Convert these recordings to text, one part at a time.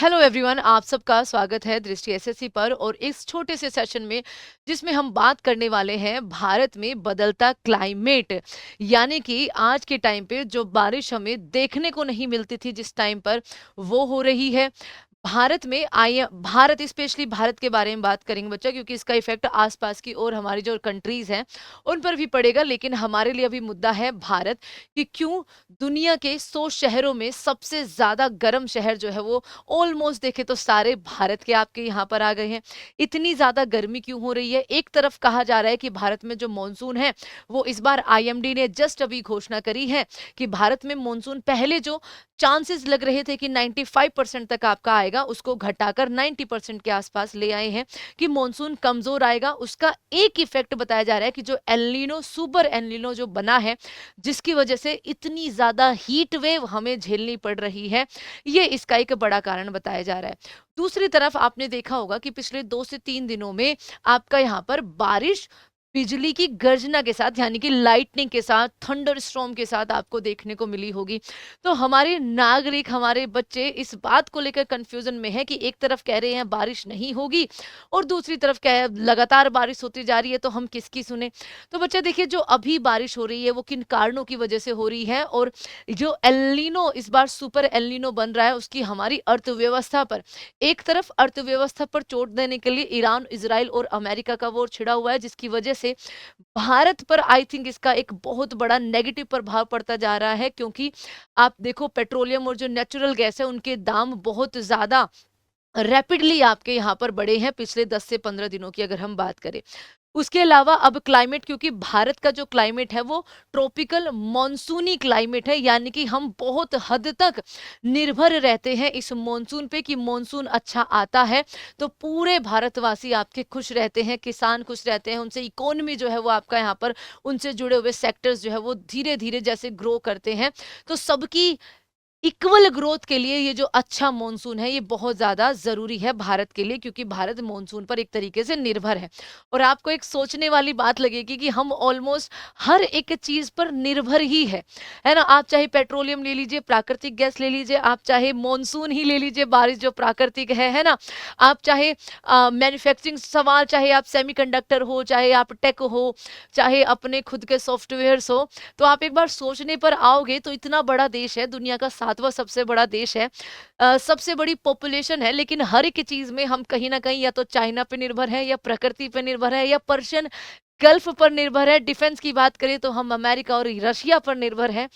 Hello everyone, आप सबका स्वागत है दृष्टि एसएससी पर। और इस छोटे से सेशन में जिसमें हम बात करने वाले हैं भारत में बदलता क्लाइमेट, यानी कि आज के टाइम पे जो बारिश हमें देखने को नहीं मिलती थी जिस टाइम पर, वो हो रही है भारत में। आई भारत स्पेशली भारत के बारे में बात करेंगे बच्चा, क्योंकि इसका इफेक्ट आसपास की और हमारी जो कंट्रीज हैं उन पर भी पड़ेगा। लेकिन हमारे लिए अभी मुद्दा है भारत, कि क्यों दुनिया के 100 शहरों में सबसे ज्यादा गर्म शहर जो है वो ऑलमोस्ट देखे तो सारे भारत के आपके यहाँ पर आ गए हैं। इतनी ज्यादा गर्मी क्यों हो रही है? एक तरफ कहा जा रहा है कि भारत में जो मानसून है वो इस बार आईएमडी ने जस्ट अभी घोषणा करी है कि भारत में मानसून पहले जो चांसेस लग रहे थे कि 95% तक आपका आएगा, उसको घटाकर 90% के आसपास ले आए हैं कि मानसून कमजोर आएगा। उसका एक इफेक्ट बताया जा रहा है कि जो एलनीनो, सुपर एलनीनो जो बना है, जिसकी वजह से इतनी ज्यादा हीट वेव हमें झेलनी पड़ रही है, ये इसका एक बड़ा कारण बताया जा रहा है। दूसरी तरफ आपने देखा होगा कि पिछले 2 से 3 दिनों में आपका यहाँ पर बारिश बिजली की गर्जना के साथ, यानी कि लाइटनिंग के साथ, थंडर स्टॉर्म के साथ आपको देखने को मिली होगी। तो हमारे नागरिक, हमारे बच्चे इस बात को लेकर कंफ्यूजन में है कि एक तरफ कह रहे हैं बारिश नहीं होगी और दूसरी तरफ कह लगातार बारिश होती जा रही है, तो हम किसकी सुने? तो बच्चा देखिए, जो अभी बारिश हो रही है वो किन कारणों की वजह से हो रही है, और जो एल्नीनो इस बार सुपर एल्नीनो बन रहा है उसकी हमारी अर्थव्यवस्था पर, एक तरफ अर्थव्यवस्था पर चोट देने के लिए ईरान, इजराइल और अमेरिका का वॉर छिड़ा हुआ है, जिसकी वजह से भारत पर आई थिंक इसका एक बहुत बड़ा नेगेटिव प्रभाव पड़ता जा रहा है। क्योंकि आप देखो, पेट्रोलियम और जो नेचुरल गैस है उनके दाम बहुत ज्यादा रैपिडली आपके यहाँ पर बढ़े हैं पिछले 10 से 15 दिनों की अगर हम बात करें। उसके अलावा अब क्लाइमेट, क्योंकि भारत का जो क्लाइमेट है वो ट्रॉपिकल मॉनसूनी क्लाइमेट है, यानी कि हम बहुत हद तक निर्भर रहते हैं इस मॉनसून पे कि मॉनसून अच्छा आता है तो पूरे भारतवासी आपके खुश रहते हैं, किसान खुश रहते हैं, उनसे इकोनॉमी जो है वो आपका यहाँ पर, उनसे जुड़े हुए सेक्टर्स जो है वो धीरे धीरे जैसे ग्रो करते हैं। तो सबकी इक्वल ग्रोथ के लिए ये जो अच्छा मॉनसून है ये बहुत ज्यादा जरूरी है भारत के लिए, क्योंकि भारत मॉनसून पर एक तरीके से निर्भर है। और आपको एक सोचने वाली बात लगेगी कि हम ऑलमोस्ट हर एक चीज पर निर्भर ही है ना। आप चाहे पेट्रोलियम ले लीजिए, प्राकृतिक गैस ले लीजिए, आप चाहे मॉनसून ही ले लीजिए, बारिश जो प्राकृतिक है ना। आप चाहे मैन्युफैक्चरिंग सवाल, चाहे आप सेमीकंडक्टर हो, चाहे आप टेक हो, चाहे अपने खुद के सॉफ्टवेयर हो, तो आप एक बार सोचने पर आओगे तो इतना बड़ा देश है, दुनिया का 7वां सबसे बड़ा देश है, सबसे बड़ी पॉपुलेशन है, लेकिन हर एक चीज में हम कहीं ना कहीं या तो चाइना पे निर्भर है, या प्रकृति पे निर्भर है, या पर्शियन गल्फ पर निर्भर है। डिफेंस की बात करें तो हम अमेरिका और रशिया पर निर्भर है।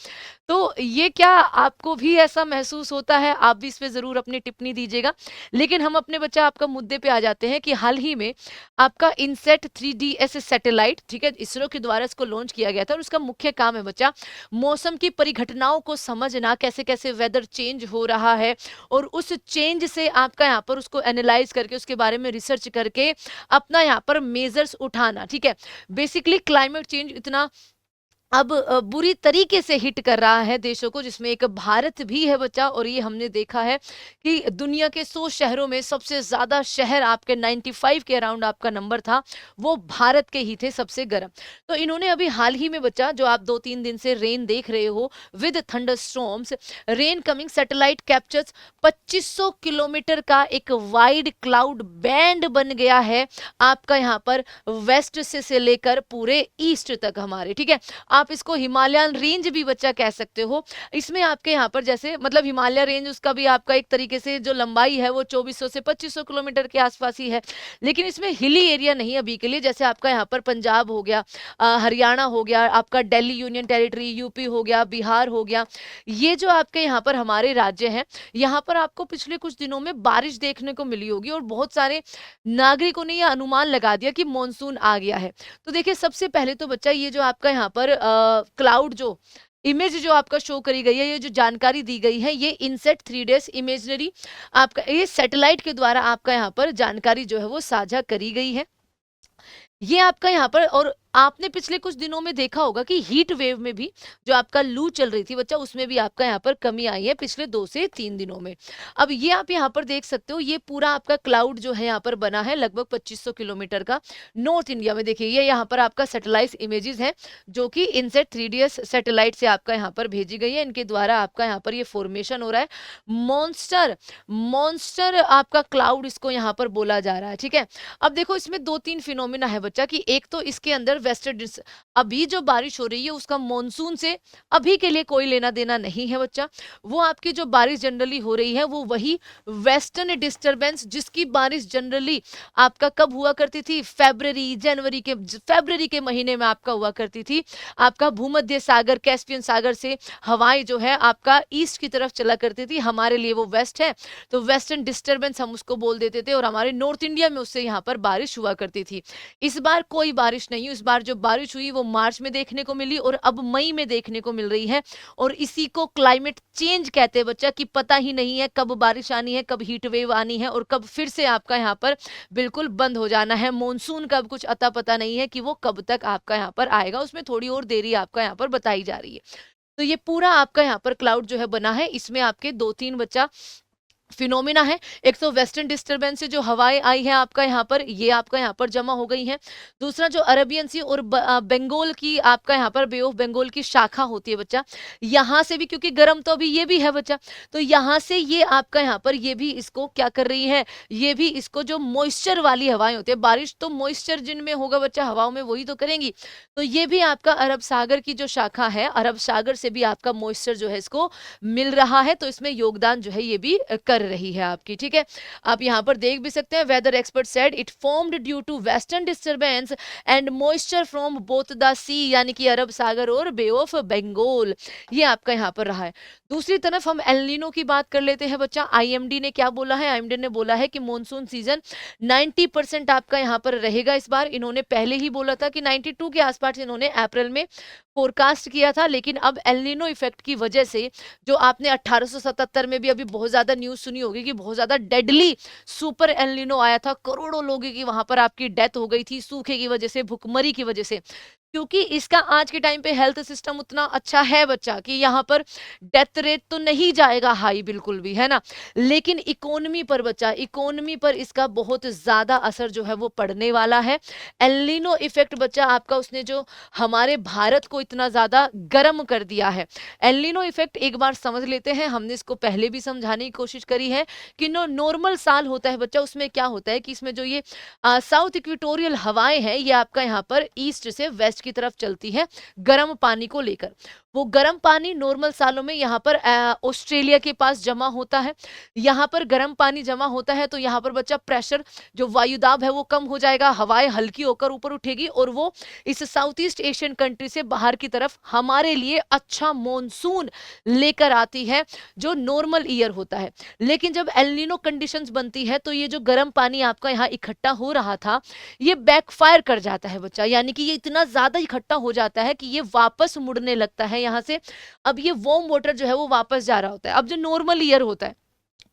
तो ये क्या आपको भी ऐसा महसूस होता है? आप भी इस पे जरूर अपनी टिप्पणी दीजिएगा। लेकिन हम अपने बच्चा आपका मुद्दे पे आ जाते हैं कि हाल ही में आपका इनसेट 3DS सैटेलाइट, ठीक है, इसरो के द्वारा इसको लॉन्च किया गया था, और उसका मुख्य काम है बच्चा मौसम की परिघटनाओं को समझना, कैसे कैसे वेदर चेंज हो रहा है, और उस चेंज से आपका यहाँ पर उसको एनालाइज करके उसके बारे में रिसर्च करके अपना यहाँ पर मेजर्स उठाना। ठीक है, बेसिकली क्लाइमेट चेंज इतना अब बुरी तरीके से हिट कर रहा है देशों को, जिसमें एक भारत भी है बच्चा। और ये हमने देखा है कि दुनिया के 100 शहरों में सबसे ज्यादा शहर आपके 95 के अराउंड आपका नंबर था, वो भारत के ही थे सबसे गर्म। तो इन्होंने अभी हाल ही में बच्चा, जो आप 2-3 दिन से रेन देख रहे हो with thunder storms, rain coming satellite captures 2500 kilometre का एक वाइड क्लाउड बैंड बन गया है आपका यहाँ पर, वेस्ट से लेकर पूरे ईस्ट तक हमारे। ठीक है, आप इसको हिमालयन रेंज भी बच्चा कह सकते हो। इसमें आपके यहाँ पर जैसे मतलब हिमालय रेंज, उसका भी आपका एक तरीके से जो लंबाई है वो 2400 से 2500 किलोमीटर के आसपास ही है, लेकिन इसमें हिली एरिया नहीं अभी के लिए। जैसे आपका यहाँ पर पंजाब हो गया, हरियाणा हो गया, आपका दिल्ली यूनियन टेरिटरी, यूपी हो गया, बिहार हो गया, ये जो आपके यहाँ पर हमारे राज्य हैं, यहाँ पर आपको पिछले कुछ दिनों में बारिश देखने को मिली होगी, और बहुत सारे नागरिकों ने यह अनुमान लगा दिया कि मानसून आ गया है। तो देखिए, सबसे पहले तो बच्चा ये जो आपका यहाँ पर क्लाउड जो इमेज जो आपका शो करी गई है, ये जो जानकारी दी गई है, ये इनसेट 3DS इमेजनरी आपका ये सैटेलाइट के द्वारा आपका यहाँ पर जानकारी जो है वो साझा करी गई है। ये आपका यहाँ पर, और आपने पिछले कुछ दिनों में देखा होगा कि हीट वेव में भी जो आपका लू चल रही थी बच्चा, उसमें भी आपका यहाँ पर कमी आई है पिछले 2 से 3 दिनों में। अब ये आप यहाँ पर देख सकते हो, ये पूरा आपका क्लाउड जो है यहाँ पर बना है लगभग 2500 किलोमीटर का नॉर्थ इंडिया में। देखिए ये यहाँ पर आपका सैटेलाइट इमेजेस है जो कि इनसेट 3DS सैटेलाइट से आपका यहाँ पर भेजी गई है। इनके द्वारा आपका यहाँ पर ये फॉर्मेशन हो रहा है, मॉन्स्टर मॉन्स्टर आपका क्लाउड इसको यहाँ पर बोला जा रहा है। ठीक है, अब देखो इसमें 2-3 फिनोमिना है बच्चा कि एक तो इसके अंदर वेस्टर्न, अभी जो बारिश हो रही है उसका मॉनसून से अभी के लिए कोई लेना देना नहीं है बच्चा। वो आपकी जो बारिश जनरली हो रही है वो वही वेस्टर्न डिस्टरबेंस, जिसकी बारिश जनरली आपका कब हुआ करती थी, फरवरी के महीने में आपका हुआ करती थी। आपका भूमध्य सागर, कैस्पियन सागर से हवाएं जो है आपका ईस्ट की तरफ चला करती थी, हमारे लिए वो वेस्ट है, तो वेस्टर्न डिस्टरबेंस हम उसको बोल देते थे, और हमारे नॉर्थ इंडिया में उससे यहाँ पर बारिश हुआ करती थी। इस बार कोई बारिश नहीं हुई, इस बार जो बारिश हुई वो मार्च में देखने को मिली और अब मई में देखने को मिल रही है, और इसी को क्लाइमेट चेंज कहते हैं बच्चा, कि पता ही नहीं है कब बारिश आनी है, कब हीट वेव आनी है, और कब फिर से आपका यहाँ पर बिल्कुल बंद हो जाना है। मॉनसून का कुछ अता पता नहीं है कि वो कब तक आपका यहाँ पर आएगा, उसमें थोड़ी और देरी आपका यहाँ पर बताई जा रही है। तो ये पूरा आपका यहाँ पर क्लाउड जो है बना है, इसमें आपके 2-3 बच्चा फिनोमिना है। एक तो वेस्टर्न डिस्टरबेंस से जो हवाएं आई है आपका यहाँ पर, ये आपका यहाँ पर जमा हो गई है। दूसरा जो अरबियन सी और बंगाल की आपका यहाँ पर बे ऑफ बंगाल की शाखा होती है बच्चा, यहाँ से भी, क्योंकि गर्म तो अभी ये भी है बच्चा, तो यहाँ से ये आपका यहाँ पर ये भी इसको क्या कर रही है, ये भी इसको जो मॉइस्चर वाली हवाएं होती है, बारिश तो मॉइस्चर जिनमें होगा बच्चा हवाओं में वही तो करेंगी, तो ये भी आपका अरब सागर की जो शाखा है, अरब सागर से भी आपका मॉइस्चर जो है इसको मिल रहा है, तो इसमें योगदान जो है ये भी कर रही है आपकी। ठीक है, आप यहाँ पर देख भी सकते हैं, weather expert said it formed due to western disturbance and moisture from both the sea, यानी कि अरब सागर और बे ऑफ बंगाल, ये आपका यहाँ पर रहा है। दूसरी तरफ हम एल नीनो की बात कर लेते हैं बच्चा। आईएमडी ने क्या बोला है, आईएमडी ने बोला है कि मॉनसून सीजन 90% आपका यहाँ पर रहेगा इस बार। इन्होंने पहले ही बोला था कि 92 के आसपास इन्होंने अप्रैल में फोरकास्ट किया था, लेकिन अब एल नीनो इफेक्ट की वजह से, जो आपने 1877 में भी अभी बहुत ज्यादा न्यूज सुनी होगी कि बहुत ज्यादा डेडली सुपर एल नीनो आया था, करोड़ों लोगों की वहां पर आपकी डेथ हो गई थी सूखे की वजह से, भुखमरी की वजह से, क्योंकि इसका आज के टाइम पे हेल्थ सिस्टम उतना अच्छा है बच्चा कि यहाँ पर डेथ रेट तो नहीं जाएगा हाई बिल्कुल भी, है ना, लेकिन इकोनॉमी पर बच्चा, इकोनॉमी पर इसका बहुत ज्यादा असर जो है वो पड़ने वाला है। एल नीनो इफेक्ट बच्चा आपका, उसने जो हमारे भारत को इतना ज्यादा गर्म कर दिया है। एल नीनो इफेक्ट एक बार समझ लेते हैं, हमने इसको पहले भी समझाने की कोशिश करी है कि नॉर्मल साल होता है बच्चा, उसमें क्या होता है कि इसमें जो ये साउथ इक्वेटोरियल हवाएं हैं, ये आपका यहाँ पर ईस्ट से वेस्ट की तरफ चलती है गर्म पानी को लेकर। वो गर्म पानी नॉर्मल सालों में यहाँ पर ऑस्ट्रेलिया के पास जमा होता है, यहाँ पर गर्म पानी जमा होता है, तो यहाँ पर बच्चा प्रेशर जो वायुदाब है वो कम हो जाएगा, हवाएं हल्की होकर ऊपर उठेगी, और वो इस साउथ ईस्ट एशियन कंट्री से बाहर की तरफ हमारे लिए अच्छा मॉनसून लेकर आती है, जो नॉर्मल ईयर होता है। लेकिन जब एल नीनो कंडीशंस बनती है, तो ये जो गर्म पानी आपका यहाँ इकट्ठा हो रहा था, ये बैकफायर कर जाता है बच्चा, यानी कि ये इतना ज्यादा इकट्ठा हो जाता है कि ये वापस मुड़ने लगता है यहाँ से। अब ये वार्म वाटर जो है वो वापस जा रहा होता है। अब जो नॉर्मल ईयर होता है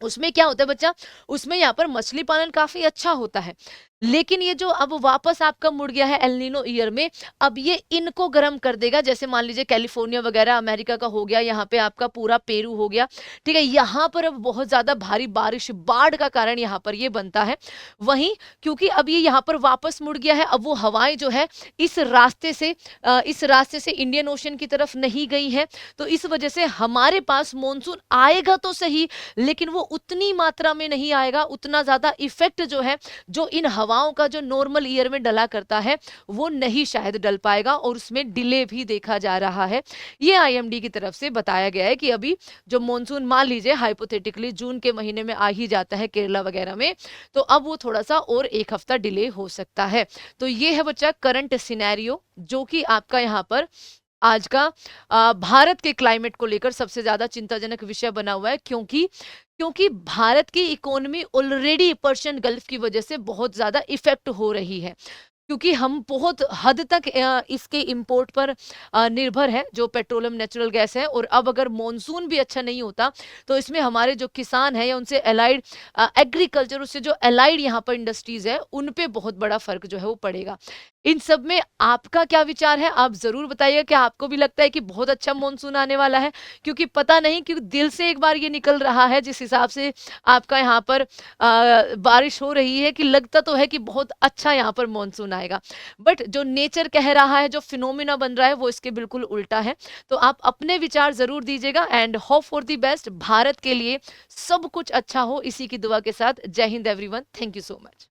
उसमें क्या होता है बच्चा, उसमें यहाँ पर मछली पालन काफी अच्छा होता है, लेकिन ये जो अब वापस आपका मुड़ गया है एल नीनो ईयर में, अब ये इनको गर्म कर देगा। जैसे मान लीजिए कैलिफोर्निया वगैरह अमेरिका का हो गया, यहाँ पे आपका पूरा पेरू हो गया, ठीक है, यहाँ पर अब बहुत ज्यादा भारी बारिश, बाढ़ का कारण यहाँ पर ये बनता है। वहीं क्योंकि अब ये यहाँ पर वापस मुड़ गया है, अब वो हवाएं जो है इस रास्ते से इंडियन ओशन की तरफ नहीं गई है, तो इस वजह से हमारे पास मॉनसून आएगा तो सही, लेकिन वो उतनी मात्रा में नहीं आएगा, उतना ज्यादा इफेक्ट जो है जो इन हवाओं का जो नॉर्मल ईयर में डला करता है वो नहीं शायद डल पाएगा, और उसमें डिले भी देखा जा रहा है। ये आईएमडी की तरफ से बताया गया है कि अभी जो मॉनसून मान लीजिए हाइपोथेटिकली जून के महीने में आ ही जाता है केरला वगैरह में, तो अब वो थोड़ा सा और एक हफ्ता डिले हो सकता है। तो ये है बच्चा करंट सिनेरियो, जो कि आपका यहाँ पर आज का भारत के क्लाइमेट को लेकर सबसे ज्यादा चिंताजनक विषय बना हुआ है, क्योंकि भारत की इकोनॉमी ऑलरेडी पर्शियन गल्फ की वजह से बहुत ज्यादा इफेक्ट हो रही है, क्योंकि हम बहुत हद तक इसके इंपोर्ट पर निर्भर है, जो पेट्रोलियम नेचुरल गैस है। और अब अगर मॉनसून भी अच्छा नहीं होता, तो इसमें हमारे जो किसान है या उनसे अलाइड एग्रीकल्चर, उससे जो अलाइड यहाँ पर इंडस्ट्रीज है, उन पे बहुत बड़ा फर्क जो है वो पड़ेगा। इन सब में आपका क्या विचार है? आप ज़रूर बताइए कि आपको भी लगता है कि बहुत अच्छा मॉनसून आने वाला है? क्योंकि पता नहीं क्यों दिल से एक बार ये निकल रहा है जिस हिसाब से आपका यहाँ पर बारिश हो रही है कि लगता तो है कि बहुत अच्छा यहाँ पर मॉनसून आएगा। बट जो नेचर कह रहा है, जो फिनोमेना बन रहा है वो इसके बिल्कुल उल्टा है। तो आप अपने विचार ज़रूर दीजिएगा and hope for the best. Bharat के लिए सब कुछ अच्छा हो इसी की दुआ के साथ। जय Hind everyone. Thank you so much.